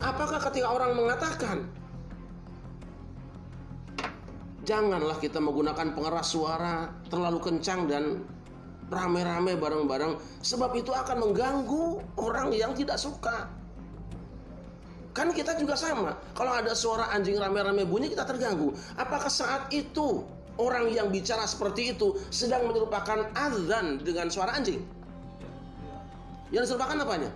Apakah ketika orang mengatakan, janganlah kita menggunakan pengeras suara terlalu kencang dan rame-rame bareng-bareng, sebab itu akan mengganggu orang yang tidak suka. Kan kita juga sama, kalau ada suara anjing rame-rame bunyi kita terganggu. Apakah saat itu orang yang bicara seperti itu sedang menyerupakan azan dengan suara anjing? Yang diserupakan apanya?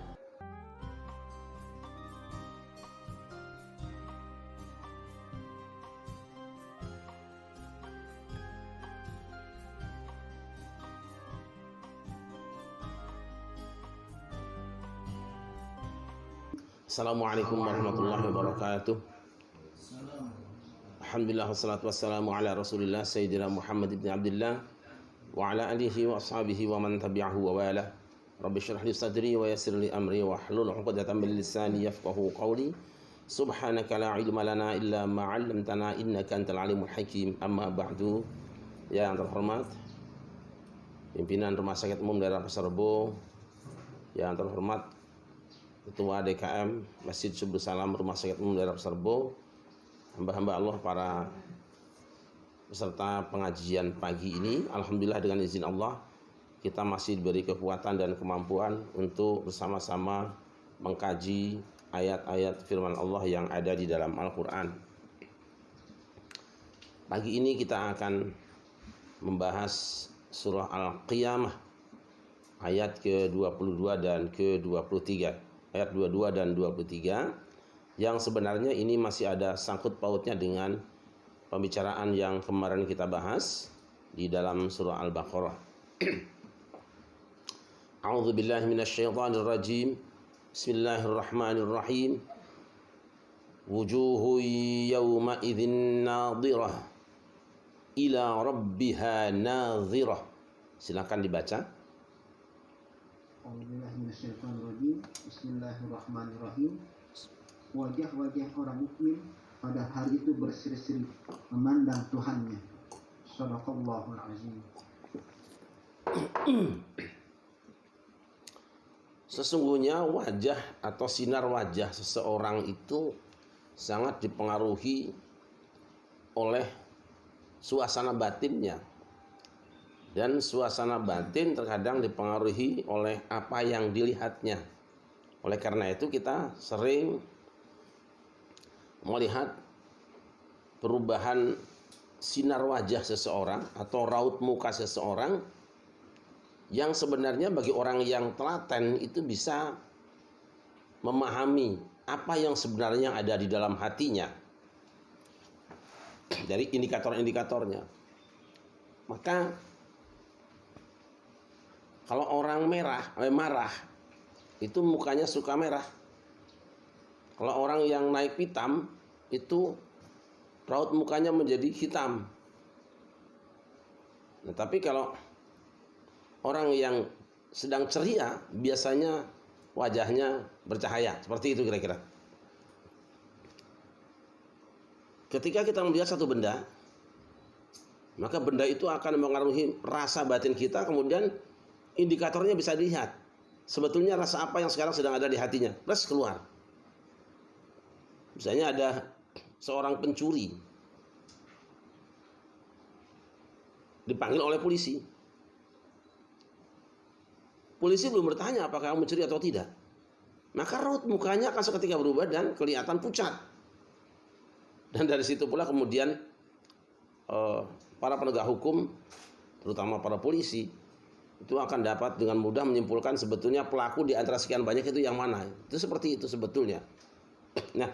Assalamualaikum warahmatullahi wabarakatuh. Alhamdulillah wassalatu wassalamu ala Rasulillah Sayyidina Muhammad ibn Abdullah wa ala alihi wa ashabihi wa man tabi'ahu wa wala. Rabbi shrah li sadri wa yassir li amri wa hlul 'uqdatam min lisani yafqahu qawli. Subhanaka la ilma lana illa ma 'allamtana innaka antal alimul hakim. Amma ba'du. Yang terhormat pimpinan Rumah Sakit Umum Daerah Pasar Rebo, yang terhormat Ketua DKM Masjid Subul Salam Rumah Sakit Umum Daerah Pasar Rebo, hamba-hamba Allah, para peserta pengajian pagi ini. Alhamdulillah dengan izin Allah kita masih diberi kekuatan dan kemampuan untuk bersama-sama mengkaji ayat-ayat firman Allah yang ada di dalam Al-Quran. Pagi ini kita akan membahas surah Al-Qiyamah ayat ke-22 dan ke-23. Ayat 22 dan 23 yang sebenarnya ini masih ada sangkut pautnya dengan pembicaraan yang kemarin kita bahas di dalam surah Al-Baqarah. A'udzu billahi minasyaitonir rajim. Bismillahirrahmanirrahim. Wujuhu yawma idzin nadhirah ila rabbiha nadhirah. Silakan dibaca. Bismillahirrahmanirrahim. Wajah-wajah orang mukmin pada hari itu berseri-seri memandang Tuhannya. Shadaqallahul azim. Sesungguhnya wajah atau sinar wajah seseorang itu sangat dipengaruhi oleh suasana batinnya. Dan suasana batin terkadang dipengaruhi oleh apa yang dilihatnya. Oleh karena itu kita sering melihat perubahan sinar wajah seseorang atau raut muka seseorang yang sebenarnya bagi orang yang telaten itu bisa memahami apa yang sebenarnya ada di dalam hatinya dari indikator-indikatornya. Maka kalau orang marah, itu mukanya suka merah. Kalau orang yang naik pitam, itu raut mukanya menjadi hitam. Nah, tapi kalau orang yang sedang ceria, biasanya wajahnya bercahaya. Seperti itu kira-kira. Ketika kita melihat satu benda, maka benda itu akan mempengaruhi rasa batin kita, kemudian indikatornya bisa dilihat. Sebetulnya rasa apa yang sekarang sedang ada di hatinya. Plus keluar. Misalnya ada seorang pencuri dipanggil oleh polisi. Polisi belum bertanya apakah kamu mencuri atau tidak. Maka raut mukanya akan seketika berubah dan kelihatan pucat. Dan dari situ pula kemudian para penegak hukum, terutama para polisi, itu akan dapat dengan mudah menyimpulkan sebetulnya pelaku di antara sekian banyak itu yang mana. Itu seperti itu sebetulnya. Nah,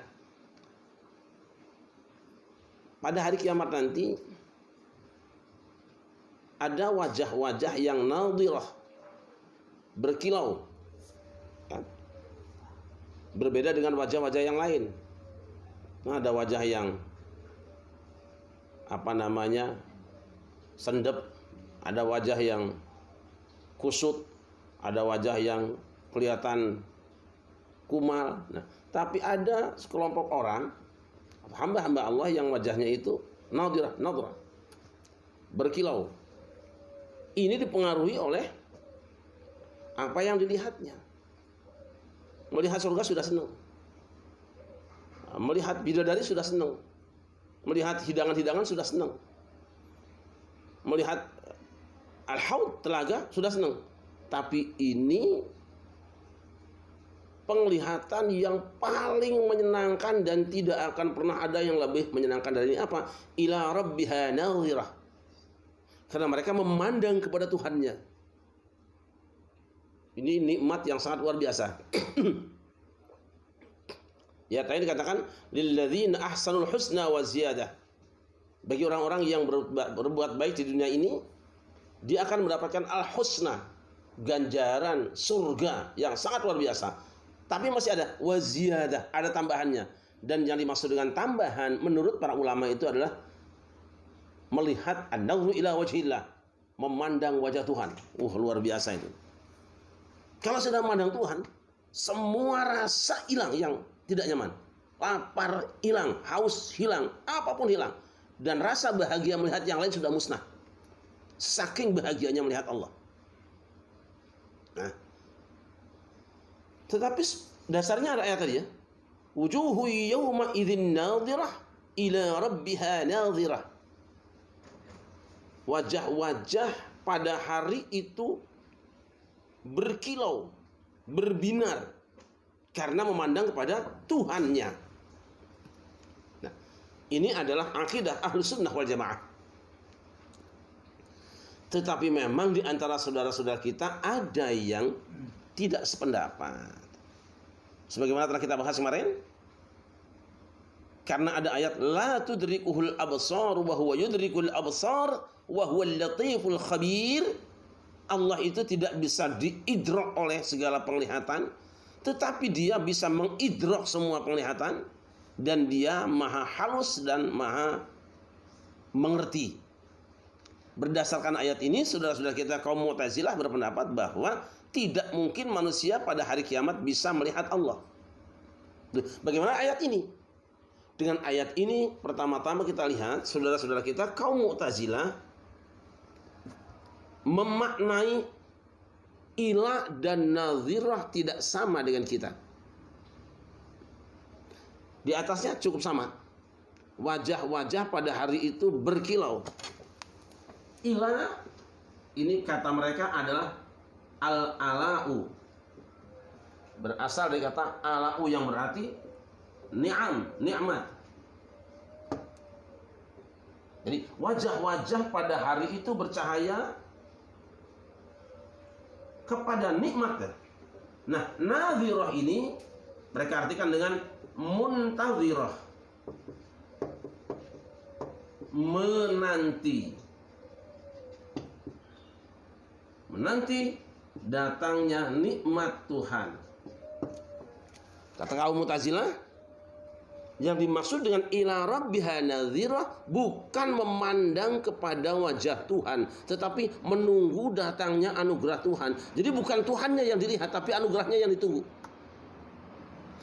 pada hari kiamat nanti ada wajah-wajah yang nadhirah, berkilau, ya. Berbeda dengan wajah-wajah yang lain. Nah, ada wajah yang sendep, ada wajah yang kusut, ada wajah yang kelihatan kumal. Nah, tapi ada sekelompok orang, hamba-hamba Allah yang wajahnya itu nadhirah, berkilau. Ini dipengaruhi oleh apa yang dilihatnya. Melihat surga sudah senang. Melihat bidadari sudah senang. Melihat hidangan-hidangan sudah senang. Melihat al-haud, telaga, sudah senang. Tapi ini penglihatan yang paling menyenangkan dan tidak akan pernah ada yang lebih menyenangkan dari ini apa? Ila rabbiha nadhirah. Karena mereka memandang kepada Tuhannya. Ini nikmat yang sangat luar biasa. Ya, tadi dikatakan lilladzina ahsanul husna wa ziyadah. Bagi orang-orang yang berbuat baik di dunia ini, dia akan mendapatkan al-husna, ganjaran surga yang sangat luar biasa. Tapi masih ada wa ziyadah, ada tambahannya. Dan yang dimaksud dengan tambahan menurut para ulama itu adalah melihat an-nadhru ila wajhillah, memandang wajah Tuhan. Luar biasa itu. Kalau sudah memandang Tuhan, semua rasa hilang yang tidak nyaman. Lapar hilang, haus hilang, apapun hilang. Dan rasa bahagia melihat yang lain sudah musnah. Saking bahagianya melihat Allah. Nah, tetapi dasarnya ada ayat tadi ya. Wujuhu yawma idzin nadhirah ila rabbiha nadhirah. Wajah-wajah pada hari itu berkilau, berbinar karena memandang kepada Tuhannya. Nah, ini adalah akidah Ahlus Sunnah wal Jamaah. Tetapi memang di antara saudara-saudara kita ada yang tidak sependapat. Sebagaimana telah kita bahas kemarin, karena ada ayat la tudrikuhul absar wa huwa yudrikul absar wa huwal latiful khabir. Allah itu tidak bisa diidrok oleh segala penglihatan, tetapi dia bisa mengidrok semua penglihatan, dan dia maha halus dan maha mengerti. Berdasarkan ayat ini, saudara-saudara kita kaum Mu'tazilah berpendapat bahwa tidak mungkin manusia pada hari kiamat bisa melihat Allah. Bagaimana ayat ini? Dengan ayat ini, pertama-tama kita lihat, saudara-saudara kita kaum Mu'tazilah memaknai ilah dan nadhirah tidak sama dengan kita. Di atasnya cukup sama. Wajah-wajah pada hari itu berkilau. Ilah ini kata mereka adalah al-ala'u. Berasal dari kata ala'u yang berarti ni'am, nikmat. Jadi wajah-wajah pada hari itu bercahaya kepada nikmat. Nah, nadhirah ini mereka artikan dengan muntazirah, menanti datangnya nikmat Tuhan. Kata kaum Mu'tazilah, yang dimaksud dengan ila rabbiha nadhirah bukan memandang kepada wajah Tuhan, tetapi menunggu datangnya anugerah Tuhan. Jadi bukan Tuhannya yang dilihat, tapi anugerahnya yang ditunggu.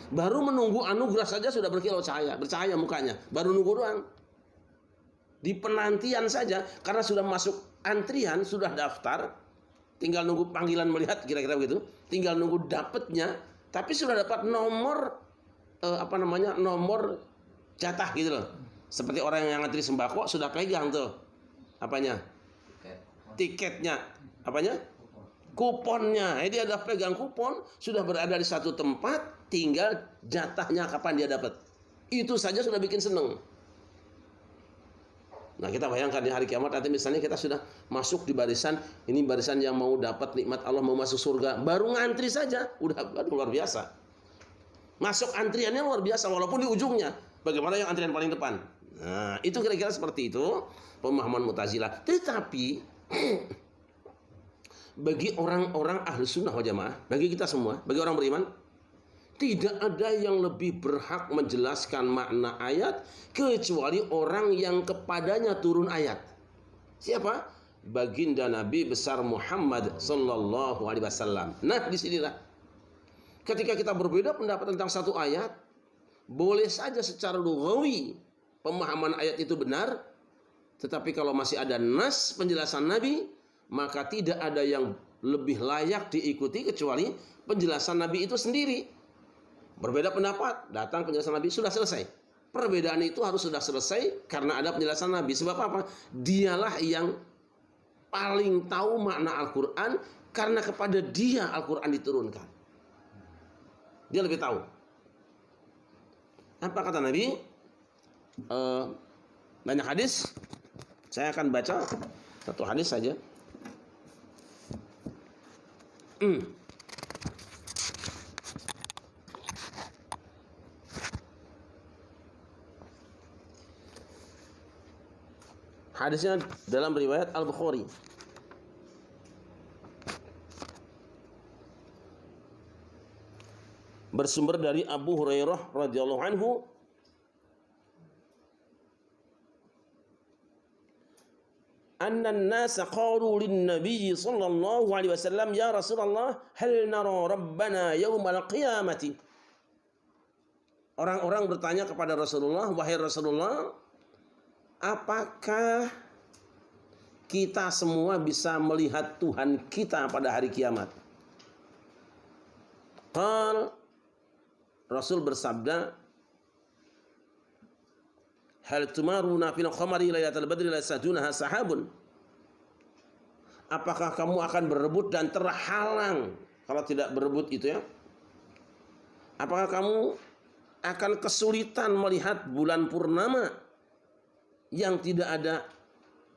Baru menunggu anugerah saja sudah berkilau cahaya, bercahaya mukanya. Baru nunggu doang. Di penantian saja, karena sudah masuk antrian, sudah daftar, tinggal nunggu panggilan melihat, kira-kira begitu. Tinggal nunggu dapatnya, tapi sudah dapat nomor nomor jatah gitu loh. Seperti orang yang ngantri sembako sudah pegang tuh apanya? Tiketnya. Apanya? Kuponnya. Jadi ada pegang kupon, sudah berada di satu tempat, tinggal jatahnya kapan dia dapat. Itu saja sudah bikin seneng. Nah, kita bayangkan di hari kiamat nanti misalnya kita sudah masuk di barisan, ini barisan yang mau dapat nikmat Allah, mau masuk surga, baru ngantri saja udah luar biasa. Masuk antriannya luar biasa walaupun di ujungnya. Bagaimana yang antrian paling depan? Nah, itu kira-kira seperti itu pemahaman Mu'tazilah. Tetapi bagi orang-orang Ahlus Sunnah wal Jamaah, bagi kita semua, bagi orang beriman, tidak ada yang lebih berhak menjelaskan makna ayat kecuali orang yang kepadanya turun ayat. Siapa? Baginda Nabi besar Muhammad sallallahu alaihi wasallam. Nah, disinilah ketika kita berbeda pendapat tentang satu ayat, boleh saja secara lughawi pemahaman ayat itu benar, tetapi kalau masih ada nas penjelasan Nabi, maka tidak ada yang lebih layak diikuti kecuali penjelasan Nabi itu sendiri. Berbeda pendapat, datang penjelasan Nabi, sudah selesai. Perbedaan itu harus sudah selesai karena ada penjelasan Nabi. Sebab apa? Dialah yang paling tahu makna Al-Quran, karena kepada dia Al-Quran diturunkan. Dia lebih tahu. Apa kata Nabi? Banyak hadis. Saya akan baca satu hadis saja. Hadisnya dalam riwayat Al-Bukhari. Bersumber dari Abu Hurairah radhiyallahu anhu, anna an-nasa qalu lin-nabiy sallallahu alaihi wasallam, ya Rasulullah, hal nara rabbana yaumal qiyamati. Orang-orang bertanya kepada Rasulullah, wahai Rasulullah, apakah kita semua bisa melihat Tuhan kita pada hari kiamat? Rasul bersabda, hal tumaruna fil qamari lailatal badri la sadunaha sahabun. Apakah kamu akan berebut dan terhalang? Kalau tidak berebut itu ya, apakah kamu akan kesulitan melihat bulan purnama yang tidak ada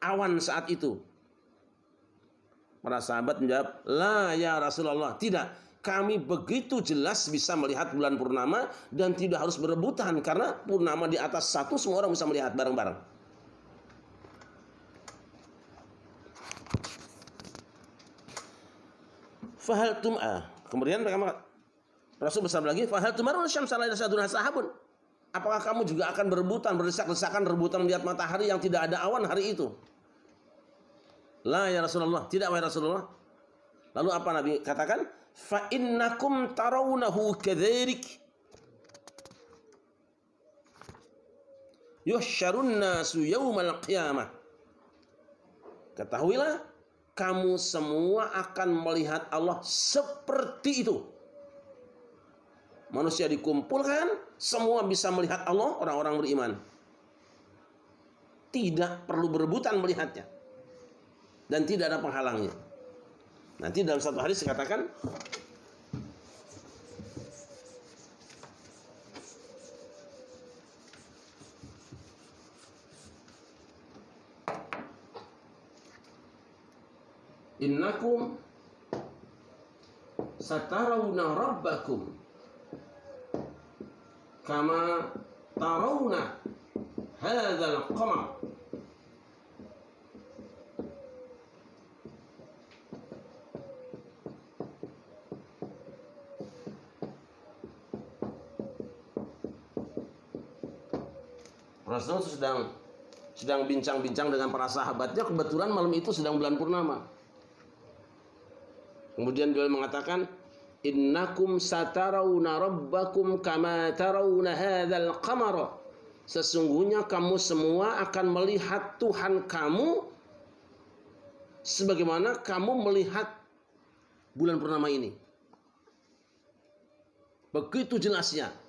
awan saat itu? Para sahabat menjawab, la ya Rasulullah, tidak. Kami begitu jelas bisa melihat bulan purnama dan tidak harus berebutan, karena purnama di atas satu semua orang bisa melihat bareng-bareng. Fahal tum'a. Kemudian Rasul bersabda lagi, fahal tumarun syamsa la yasaduna sahabun. Apakah kamu juga akan berebutan, berdesak-desakan rebutan melihat matahari yang tidak ada awan hari itu? La ya Rasulullah, tidak wahai Rasulullah. Lalu apa Nabi katakan? Fa innakum tarawunahu kadzalik yuhsyarun nasu yaumal qiyamah. Ketahuilah, kamu semua akan melihat Allah seperti itu. Manusia dikumpulkan, semua bisa melihat Allah, orang-orang beriman. Tidak perlu berebutan melihatnya. Dan tidak ada penghalangnya. Nanti dalam satu hadis dikatakan, innakum satarawna rabbakum kama tarawna hadzal qamar. Rasul sedang bincang-bincang dengan para sahabatnya, kebetulan malam itu sedang bulan purnama. Kemudian beliau mengatakan, innakum satarawna rabbakum kama tarawna hadzal qamara. Sesungguhnya kamu semua akan melihat Tuhan kamu sebagaimana kamu melihat bulan purnama ini. Begitu jelasnya.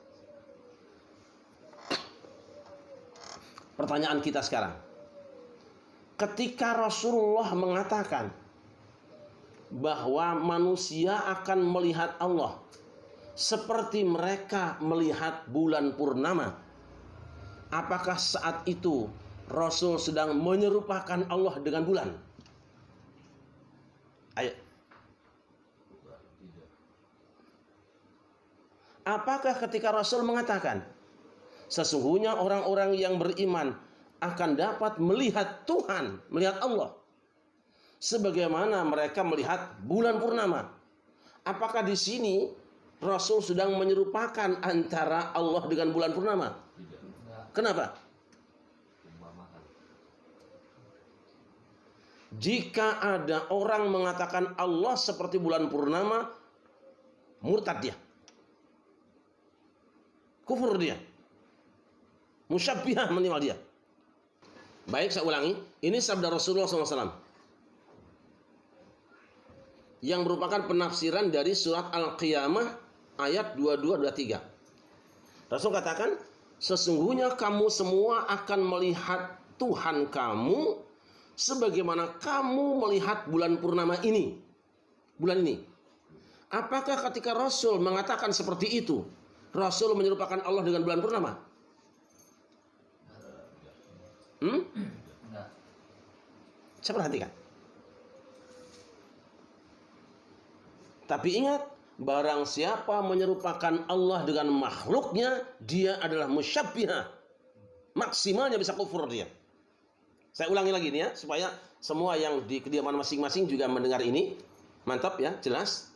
Pertanyaan kita sekarang, ketika Rasulullah mengatakan bahwa manusia akan melihat Allah seperti mereka melihat bulan purnama, apakah saat itu Rasul sedang menyerupakan Allah dengan bulan? Ayo. Apakah ketika Rasul mengatakan sesungguhnya orang-orang yang beriman akan dapat melihat Tuhan, melihat Allah sebagaimana mereka melihat bulan purnama, apakah di sini Rasul sedang menyerupakan antara Allah dengan bulan purnama? Kenapa? Jika ada orang mengatakan Allah seperti bulan purnama, murtad dia, kufur dia, musyabbihah minimal dia. Baik, saya ulangi. Ini sabda Rasulullah SAW yang merupakan penafsiran dari surat Al-Qiyamah ayat 22-23. Rasul katakan, sesungguhnya kamu semua akan melihat Tuhan kamu sebagaimana kamu melihat bulan purnama ini. Bulan ini. Apakah ketika Rasul mengatakan seperti itu, Rasul menyerupakan Allah dengan bulan purnama? Saya perhatikan. Tapi ingat, barang siapa menyerupakan Allah dengan makhluknya, dia adalah musyabbihah. Maksimalnya bisa kufur dia. Saya ulangi lagi nih ya, supaya semua yang di kediaman masing-masing juga mendengar ini. Mantap ya, jelas.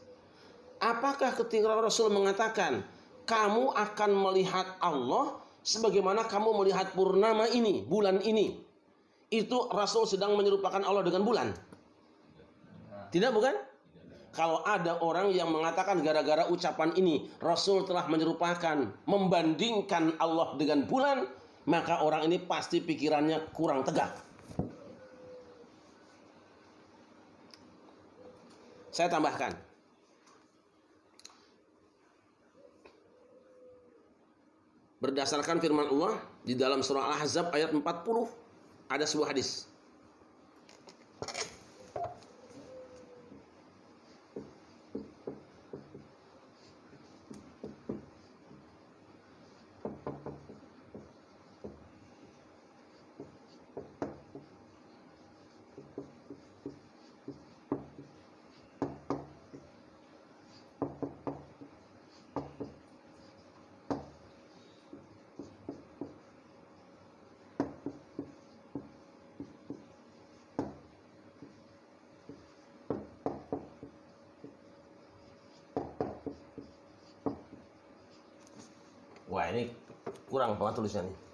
Apakah ketika Rasul mengatakan, kamu akan melihat Allah sebagaimana kamu melihat purnama ini, bulan ini, itu Rasul sedang menyerupakan Allah dengan bulan? Tidak, bukan? Kalau ada orang yang mengatakan gara-gara ucapan ini Rasul telah menyerupakan, membandingkan Allah dengan bulan, maka orang ini pasti pikirannya kurang tegak. Saya tambahkan, berdasarkan firman Allah di dalam surah Al-Ahzab ayat 40, ada sebuah hadis. Wah, ini kurang banget tulisannya.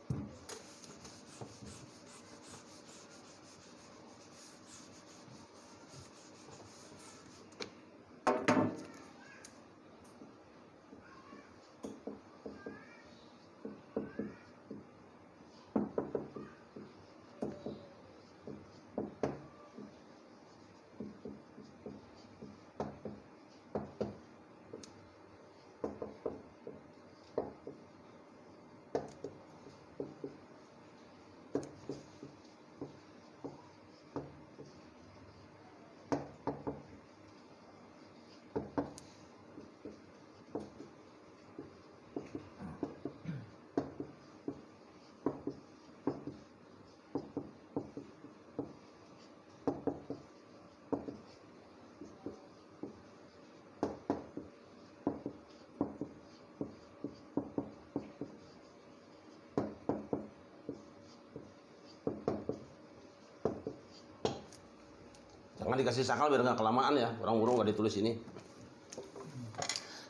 Jangan dikasih sakal biar nggak kelamaan ya. Orang-orang nggak ditulis ini.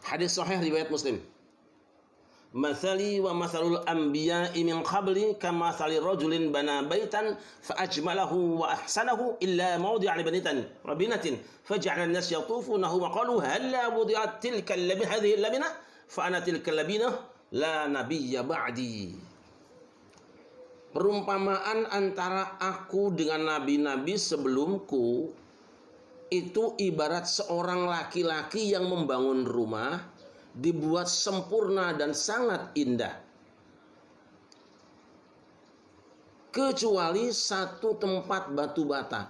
Hadis sahih riwayat Muslim. Mathali wa mathalul anbiya'i min qabli kamathali rajulin bana baitan fa ajmalahu wa ahsanahu illa mawdi'a libinatin faj'ala an-nas yatufunahu wa qalu halla wudi'at tilka hadhihi al-labina fa ana tilka al-labina la nabiyya ba'di. Perumpamaan antara aku dengan nabi-nabi sebelumku itu ibarat seorang laki-laki yang membangun rumah, dibuat sempurna dan sangat indah, kecuali satu tempat batu bata.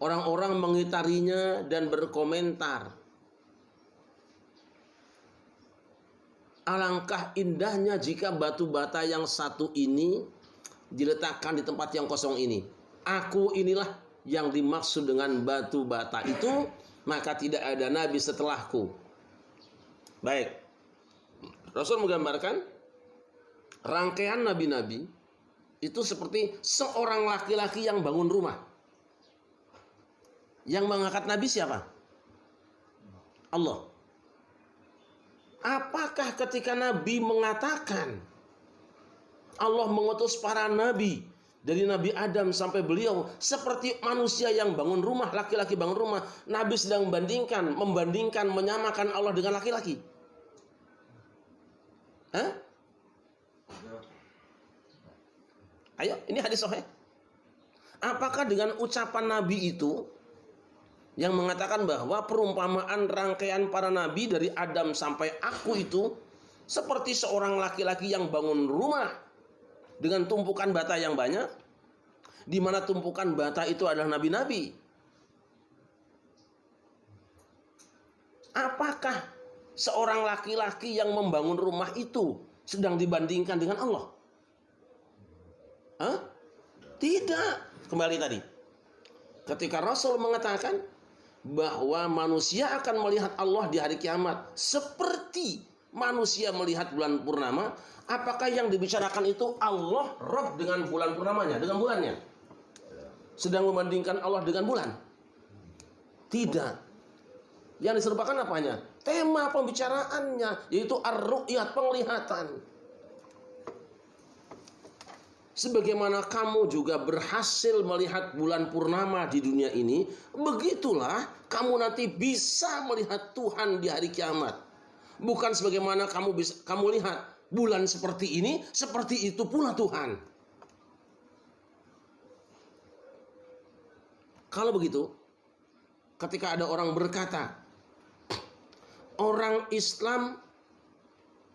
Orang-orang mengitarinya dan berkomentar, alangkah indahnya jika batu bata yang satu ini diletakkan di tempat yang kosong ini. Aku inilah yang dimaksud dengan batu bata itu, maka tidak ada nabi setelahku. Baik, Rasul menggambarkan rangkaian nabi-nabi itu seperti seorang laki-laki yang bangun rumah. Yang mengangkat nabi siapa? Allah. Apakah ketika Nabi mengatakan Allah mengutus para nabi dari Nabi Adam sampai beliau seperti manusia yang bangun rumah, laki-laki bangun rumah, Nabi sedang membandingkan, menyamakan Allah dengan laki-laki? Hah? Ayo, ini hadis sahih. Apakah dengan ucapan Nabi itu yang mengatakan bahwa perumpamaan rangkaian para nabi dari Adam sampai aku itu seperti seorang laki-laki yang bangun rumah dengan tumpukan bata yang banyak, di mana tumpukan bata itu adalah nabi-nabi. Apakah seorang laki-laki yang membangun rumah itu sedang dibandingkan dengan Allah? Hah? Tidak. Kembali tadi, ketika Rasul mengatakan bahwa manusia akan melihat Allah di hari kiamat seperti manusia melihat bulan purnama, apakah yang dibicarakan itu Allah Rabb dengan bulan purnamanya, dengan bulannya? Sedang membandingkan Allah dengan bulan? Tidak. Yang diserupakan apanya? Tema pembicaraannya, yaitu ar-ru'yat, penglihatan. Sebagaimana kamu juga berhasil melihat bulan purnama di dunia ini, begitulah kamu nanti bisa melihat Tuhan di hari kiamat. Bukan sebagaimana kamu lihat bulan seperti ini, seperti itu pula Tuhan. Kalau begitu, ketika ada orang berkata, orang Islam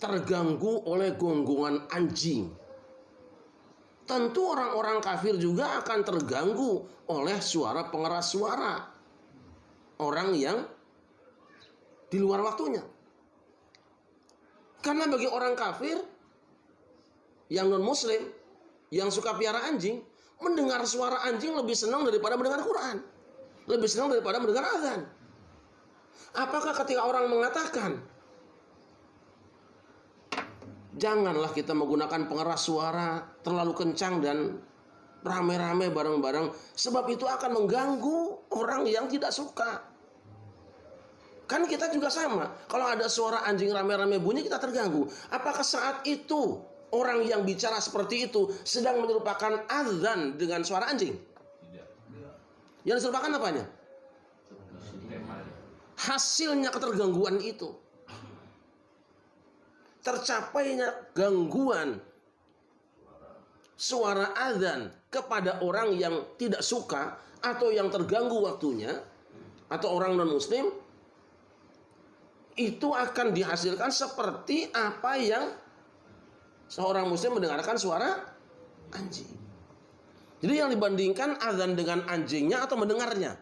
terganggu oleh gonggongan anjing, tentu orang-orang kafir juga akan terganggu oleh suara pengeras suara orang yang di luar waktunya. Karena bagi orang kafir yang non-muslim, yang suka piara anjing, mendengar suara anjing lebih senang daripada mendengar Quran, lebih senang daripada mendengar azan. Apakah ketika orang mengatakan, janganlah kita menggunakan pengeras suara terlalu kencang dan rame-rame bareng-bareng, sebab itu akan mengganggu orang yang tidak suka. Kan kita juga sama. Kalau ada suara anjing rame-rame bunyi, kita terganggu. Apakah saat itu orang yang bicara seperti itu sedang menyerupakan azan dengan suara anjing? Tidak. Yang diserupakan apanya? Hasilnya ketergangguan itu. Tercapainya gangguan suara azan kepada orang yang tidak suka atau yang terganggu waktunya, atau orang non-muslim, itu akan dihasilkan seperti apa yang seorang muslim mendengarkan suara anjing. Jadi yang dibandingkan azan dengan anjingnya atau mendengarnya?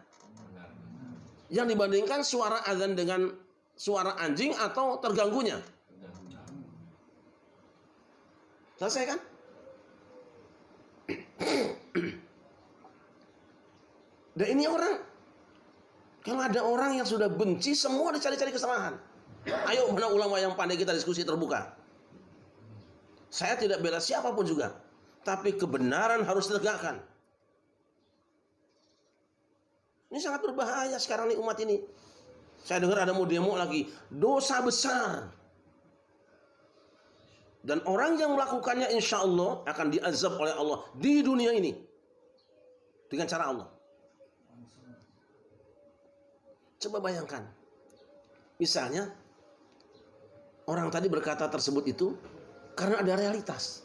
Yang dibandingkan suara azan dengan suara anjing atau terganggunya? Selesai kan? Dan ini orang, kalau ada orang yang sudah benci, semua dicari-cari kesalahan. Ayo, mana ulama yang pandai, kita diskusi terbuka. Saya tidak bela siapapun juga, tapi kebenaran harus ditegakkan. Ini sangat berbahaya sekarang nih umat ini. Saya dengar ada mau demo lagi, dosa besar. Dan orang yang melakukannya insya Allah akan diazab oleh Allah di dunia ini dengan cara Allah. Coba bayangkan, misalnya orang tadi berkata tersebut itu karena ada realitas.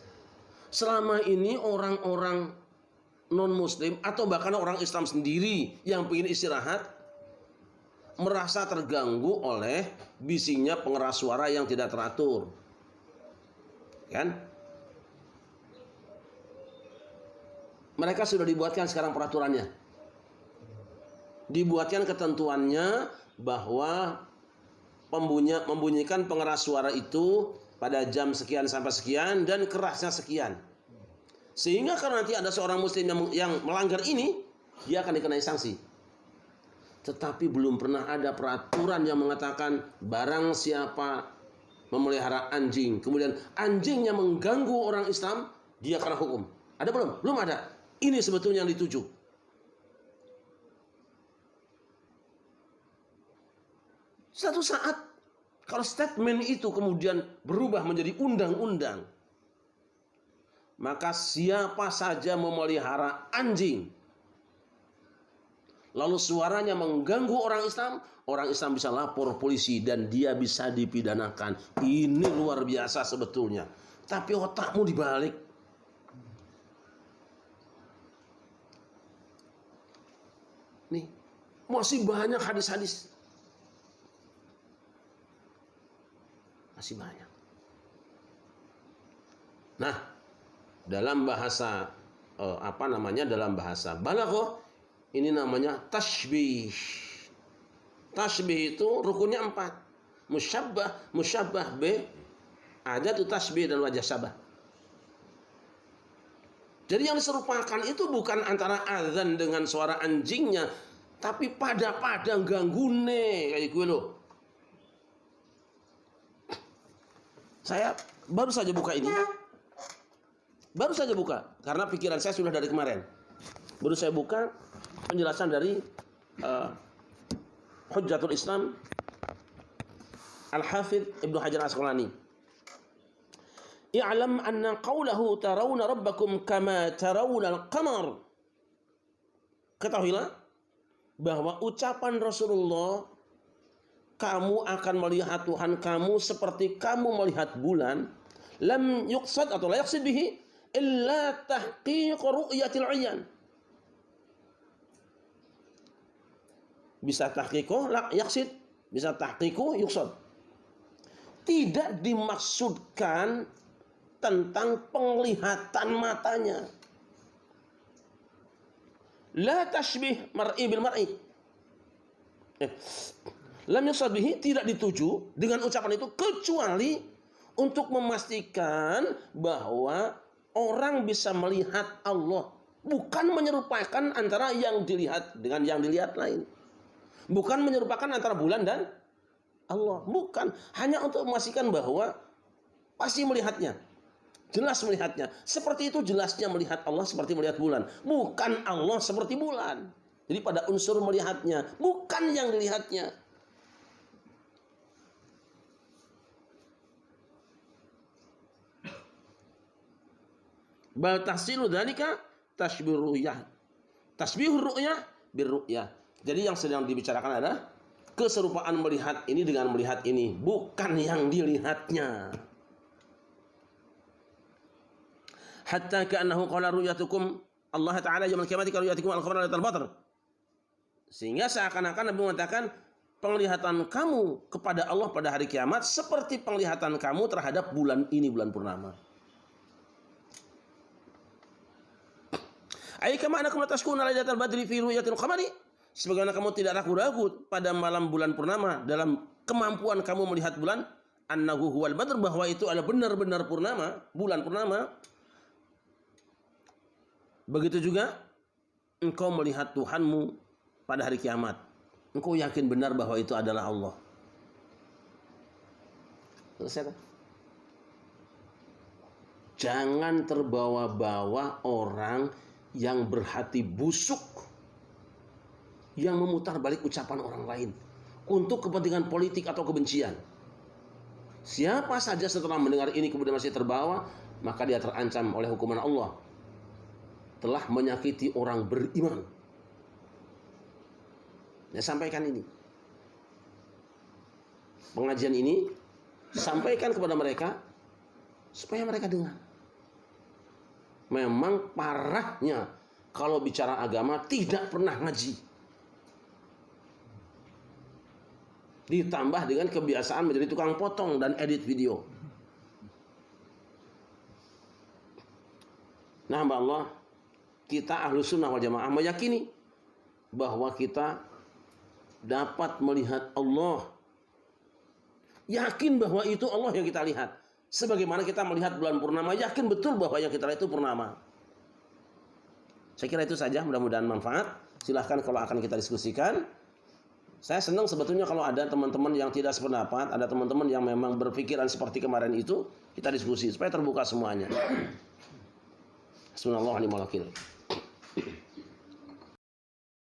Selama ini orang-orang non-muslim atau bahkan orang Islam sendiri yang ingin istirahat merasa terganggu oleh bisingnya pengeras suara yang tidak teratur. Kan? Mereka sudah dibuatkan sekarang peraturannya. Dibuatkan ketentuannya bahwa membunyikan pengeras suara itu pada jam sekian sampai sekian dan kerasnya sekian. Sehingga kalau nanti ada seorang muslim yang melanggar ini, dia akan dikenai sanksi. Tetapi belum pernah ada peraturan yang mengatakan barang siapa memelihara anjing, kemudian anjingnya mengganggu orang Islam, dia kena hukum. Ada belum? Belum ada. Ini sebetulnya yang dituju. Suatu saat, kalau statement itu kemudian berubah menjadi undang-undang, maka siapa saja memelihara anjing, lalu suaranya mengganggu orang Islam bisa lapor polisi dan dia bisa dipidanakan. Ini luar biasa sebetulnya. Tapi otakmu dibalik. Nih, masih banyak hadis-hadis. Masih banyak. Nah, dalam bahasa dalam bahasa balaghah ini namanya tashbih. Tashbih itu rukunnya 4. Musyabbah, musyabbah bih, adatu tashbih dan wajah syabah. Jadi yang diserupakan itu bukan antara azan dengan suara anjingnya, tapi pada ganggune kayak gue loh. Saya baru saja buka ini. Baru saja buka karena pikiran saya sudah dari kemarin. Baru saya buka penjelasan dari Hujjatul Islam Al-Hafidh Ibnu Hajar Asqalani. I'lam anna qawlahu tarawna rabbakum kama tarawna al-qamar. Ketahuilah bahwa ucapan Rasulullah, kamu akan melihat Tuhan kamu seperti kamu melihat bulan, lam yuqsad atau la yaqsid bihi illa tahqiq ru'yatil 'ayan. Bisa tahqiqo la yaqsid, bisa tahqiqo yuqsad. Tidak dimaksudkan tentang penglihatan matanya. La tashbih mar'i bil mar'i. Lam yusad bihi, tidak dituju dengan ucapan itu kecuali untuk memastikan bahwa orang bisa melihat Allah, bukan menyerupakan antara yang dilihat dengan yang dilihat lain. Bukan menyerupakan antara bulan dan Allah, bukan. Hanya untuk memastikan bahwa pasti melihatnya, jelas melihatnya. Seperti itu jelasnya melihat Allah seperti melihat bulan, bukan Allah seperti bulan. Jadi pada unsur melihatnya, bukan yang dilihatnya. Bal tahsilu dzalika tashbihur ru'yah. Tasbihur ru'yah birru'yah. Jadi yang sedang dibicarakan adalah keserupaan melihat ini dengan melihat ini, bukan yang dilihatnya. Hatta ka'annahu qala ru'yatukum Allah Ta'ala yaumil qiyamati ka ru'yatikum al-qamara lailatal badr. Sehingga seakan-akan Nabi mengatakan penglihatan kamu kepada Allah pada hari kiamat seperti penglihatan kamu terhadap bulan ini, bulan purnama. Ai kama annakum tashkuna lailatal badri fi ru'yatil qamari, sebagaimana kamu tidak ragu-ragu pada malam bulan purnama dalam kemampuan kamu melihat bulan, annahu huwal badr, bahwa itu adalah benar-benar purnama, bulan purnama. Begitu juga engkau melihat Tuhanmu pada hari kiamat, engkau yakin benar bahwa itu adalah Allah. Selesai kan? Jangan terbawa-bawa orang yang berhati busuk, yang memutar balik ucapan orang lain untuk kepentingan politik atau kebencian. Siapa saja setelah mendengar ini kemudian masih terbawa, maka dia terancam oleh hukuman Allah, telah menyakiti orang beriman. Saya sampaikan ini, pengajian ini sampaikan kepada mereka supaya mereka dengar. Memang parahnya kalau bicara agama tidak pernah ngaji, ditambah dengan kebiasaan menjadi tukang potong dan edit video. Nah, hamba Allah, kita Ahlus Sunnah wal Jamaah meyakini bahwa kita dapat melihat Allah. Yakin bahwa itu Allah yang kita lihat. Sebagaimana kita melihat bulan purnama, yakin betul bahwa yang kita lihat itu purnama. Saya kira itu saja, mudah-mudahan manfaat. Silahkan kalau akan kita diskusikan. Saya senang sebetulnya kalau ada teman-teman yang tidak sependapat, ada teman-teman yang memang berpikiran seperti kemarin itu, kita diskusi supaya terbuka semuanya. Bismillahirrahmanirrahim.